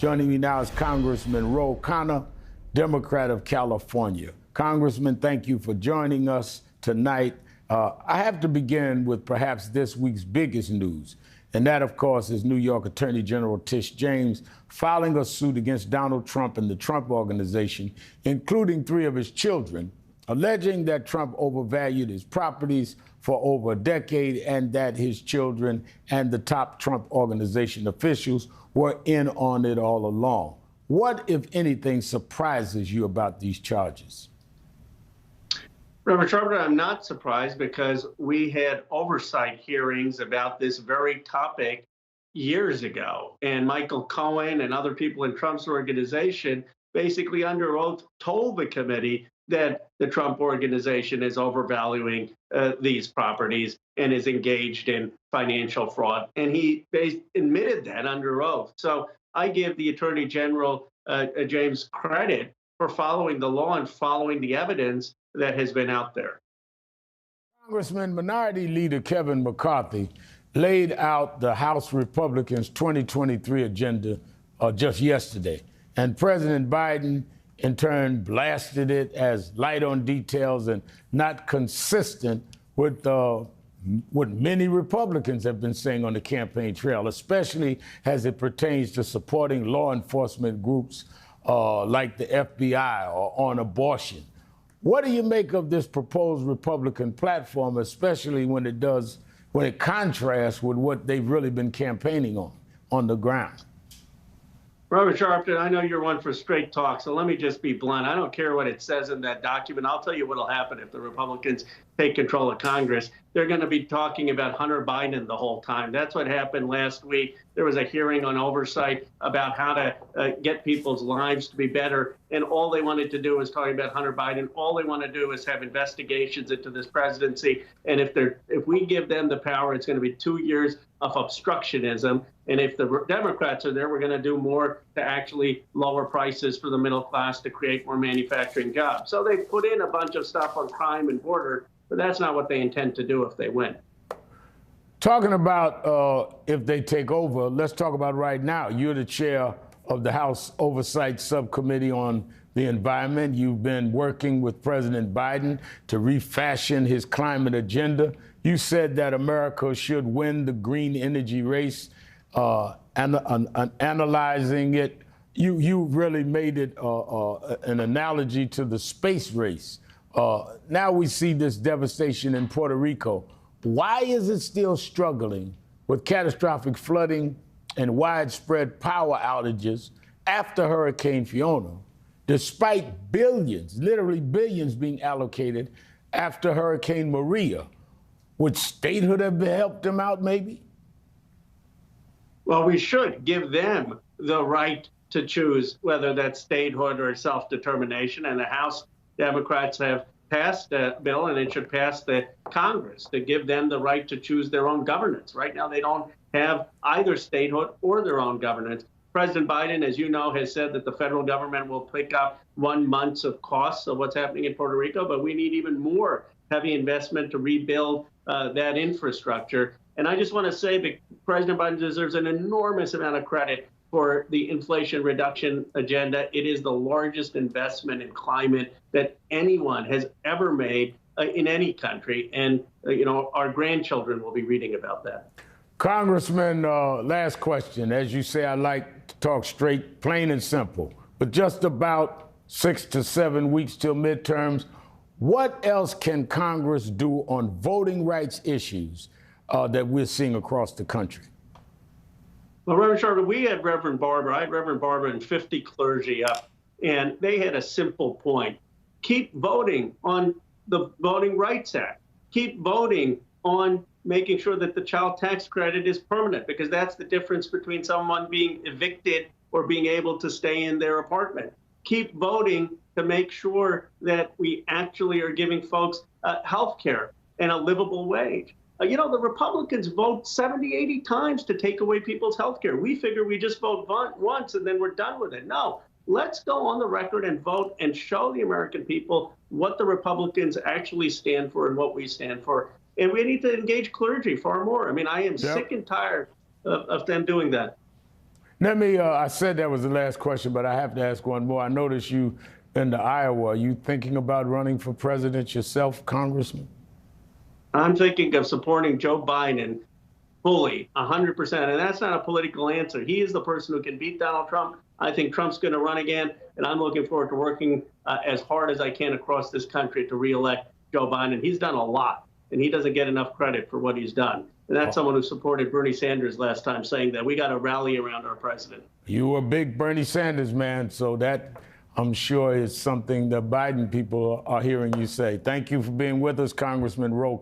Joining me now is Congressman Khanna, Democrat of California. Congressman, thank you for joining us tonight. I have to begin with perhaps this week's biggest news, and that, of course, is New York Attorney General Tish James filing a suit against Donald Trump and the Trump Organization, including 3 of his children, alleging that Trump overvalued his properties for over a decade and that his children and the top Trump Organization officials were in on it all along. What, if anything, surprises you about these charges? Reverend Sharpton, I'm not surprised because we had oversight hearings about this very topic years ago. And Michael Cohen and other people in Trump's organization basically under oath told the committee that the Trump Organization is overvaluing these properties and is engaged in financial fraud. And he admitted that under oath. So I give the Attorney General James credit for following the law and following the evidence that has been out there. Congressman, Minority Leader Kevin McCarthy laid out the House Republicans' 2023 agenda just yesterday. And President Biden, in turn, blasted it as light on details and not consistent with what many Republicans have been saying on the campaign trail, especially as it pertains to supporting law enforcement groups like the FBI or on abortion. What do you make of this proposed Republican platform, especially when it contrasts with what they've really been campaigning on the ground? Robert Sharpton, I know you're one for straight talk, so let me just be blunt. I don't care what it says in that document. I'll tell you what will happen if the Republicans take control of Congress. They're going to be talking about Hunter Biden the whole time. That's what happened last week. There was a hearing on oversight about how to get people's lives to be better, and all they wanted to do was talk about Hunter Biden. All they want to do is have investigations into this presidency, and if we give them the power, it's going to be 2 years of obstructionism. And if the Democrats are there, we're going to do more to actually lower prices for the middle class to create more manufacturing jobs. So they put in a bunch of stuff on crime and border, but that's not what they intend to do if they win. Talking about if they take over, let's talk about right now. You're the chair of the House Oversight Subcommittee on the Environment. You've been working with President Biden to refashion his climate agenda. You said that America should win the green energy race. Analyzing it, you really made it an analogy to the space race. Now we see this devastation in Puerto Rico. Why is it still struggling with catastrophic flooding and widespread power outages after Hurricane Fiona, despite billions, literally billions being allocated after Hurricane Maria? Would statehood have helped them out maybe? Well, we should give them the right to choose whether that's statehood or self-determination. And the House Democrats have passed a bill, and it should pass the Congress to give them the right to choose their own governance. Right now, they don't have either statehood or their own governance. President Biden, as you know, has said that the federal government will pick up 1 month of costs of what's happening in Puerto Rico, but we need even more heavy investment to rebuild that infrastructure. And I just want to say that President Biden deserves an enormous amount of credit for the Inflation Reduction Agenda. It is the largest investment in climate that anyone has ever made in any country. And, our grandchildren will be reading about that. Congressman, last question. As you say, I like to talk straight, plain and simple. But just about 6 to 7 weeks till midterms, what else can Congress do on voting rights issues that we're seeing across the country? Well, Reverend Sharpton, we had Reverend Barber. I had Reverend Barber and 50 clergy up, and they had a simple point. Keep voting on the Voting Rights Act. Keep voting on making sure that the child tax credit is permanent, because that's the difference between someone being evicted or being able to stay in their apartment. Keep voting to make sure that we actually are giving folks health care and a livable wage. The Republicans vote 70, 80 times to take away people's health care. We figure we just vote once and then we're done with it. No, let's go on the record and vote and show the American people what the Republicans actually stand for and what we stand for. And we need to engage clergy far more. I mean, I am sick and tired of them doing that. Let me, I said that was the last question, but I have to ask one more. I noticed you in the Iowa. Are you thinking about running for president yourself, Congressman? I'm thinking of supporting Joe Biden fully, 100%. And that's not a political answer. He is the person who can beat Donald Trump. I think Trump's going to run again. And I'm looking forward to working as hard as I can across this country to reelect Joe Biden. He's done a lot, and he doesn't get enough credit for what he's done. And that's someone who supported Bernie Sanders last time, saying that we got to rally around our president. You were a big Bernie Sanders man, so that I'm sure is something the Biden people are hearing you say. Thank you for being with us, Congressman Rowe.